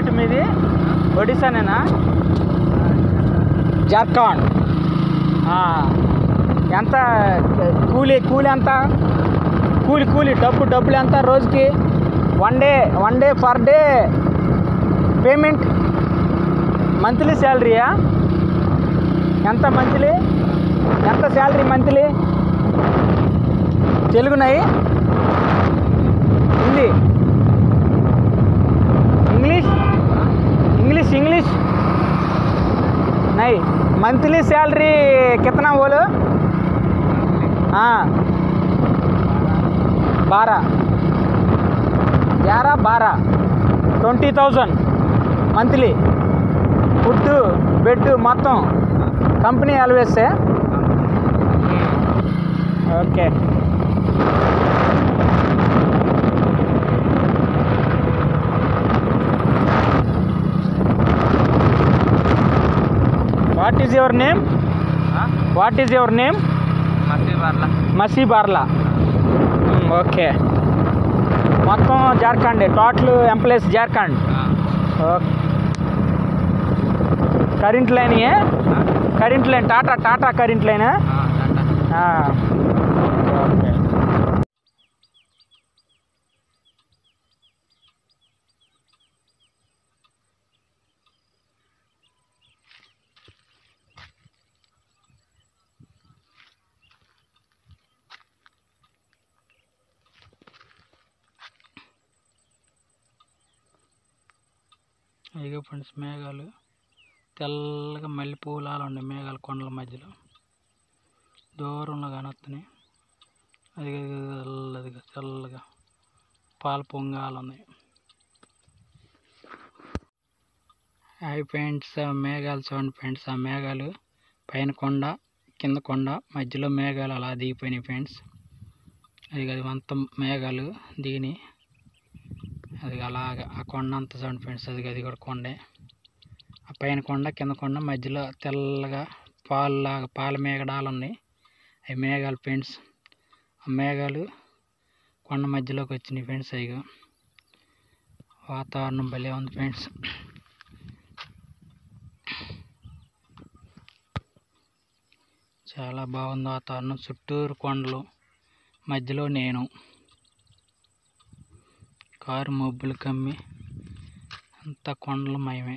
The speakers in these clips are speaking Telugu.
స్టేట్ మీది? ఒడిశానేనా? జార్ఖండ్. ఎంత కూలీ ఎంత? కూలీ డబ్బులు ఎంత రోజుకి? One day per day payment? Monthly శాలరీయా? ఎంత మంత్లీ? ఎంత శాలరీ మంత్లీ? తెలుగునై? हिंदी? इंग्लिश नहीं। मंथली सैलरी कितना बोलो? 12 20,000 मंथली। फुड बेड మొత్తం कंपनी always है? Okay. What is your name? What is your name? Masi Barla. Okay. మొత్తం Jharkhand total employees Jharkhand. Okay. Current line Tata current line. Okay. ఇదిగో ఫ్రెండ్స్ మేఘాలు తెల్లగా మల్లెపూలాలు ఉన్నాయి. మేఘాలు కొండల మధ్యలో దూరంలో కానొస్తున్నాయి. అది తెల్లగా పాల పొంగాలు ఉన్నాయి. హాయ్ ఫ్రెండ్స్, మేఘాలు చూడండి ఫ్రెండ్స్. ఆ మేఘాలు పైన కొండ కింద కొండ మధ్యలో మేఘాలు అలా దిగిపోయినాయి ఫ్రెండ్స్. అది అంత మేఘాలు దిగినాయి. అది అలాగా ఆ కొండ అంతా చూడండి ఫ్రెండ్స్. అది కూడా కొండే. ఆ పైన కొండ కింద కొండ మధ్యలో తెల్లగా పాల మేఘడాలు ఉన్నాయి. అవి మేఘాలు ఫ్రెండ్స్. ఆ మేఘాలు కొండ మధ్యలోకి వచ్చినాయి ఫ్రెండ్స్. అవి వాతావరణం భలే ఉంది ఫ్రెండ్స్. చాలా బాగుంది వాతావరణం. చుట్టూరు కొండలు మధ్యలో నేను. కారు మబ్బులు కమ్మి అంతా కొండలు మయమే.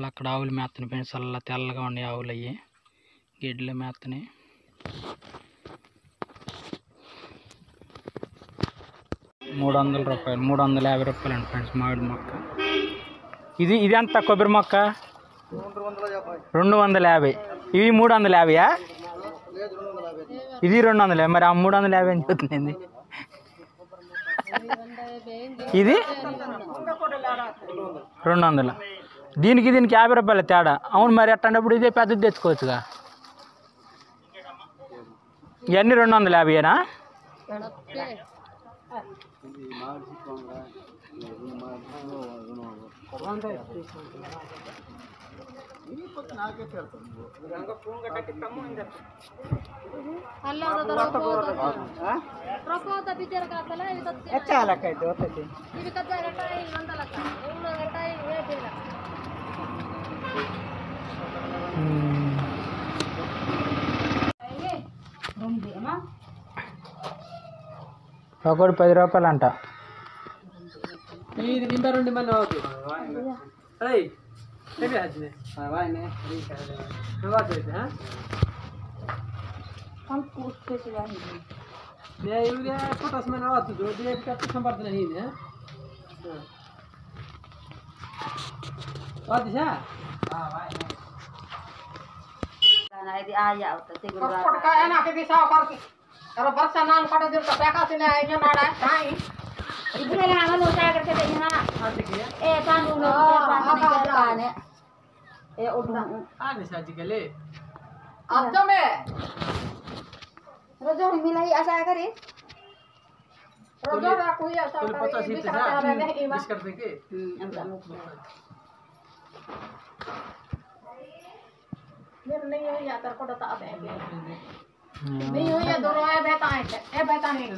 అక్కడ ఆవులు మేతని ఫ్రెండ్స్. అలా తెల్లగా ఉన్నాయి ఆవులు. అయ్యి గిడ్లు మేతని. ₹300 350 అండి ఫ్రెండ్స్ మామిడి మొక్క. ఇది ఎంత కొబ్బరి మొక్క? 250. ఇవి 350. ఇది 250. మరి ఆ 350 అని చెప్తుంది. ఇది 200. దీనికి ₹50 తేడా. అవును, మరి అట్టేటప్పుడు ఇదే పెద్దది తెచ్చుకోవచ్చుగా. ఇవన్నీ 250ఏనా? ఒకటి ₹10 అంట. नहीं हुई है, दोनों है बेटा है बेटा नहीं।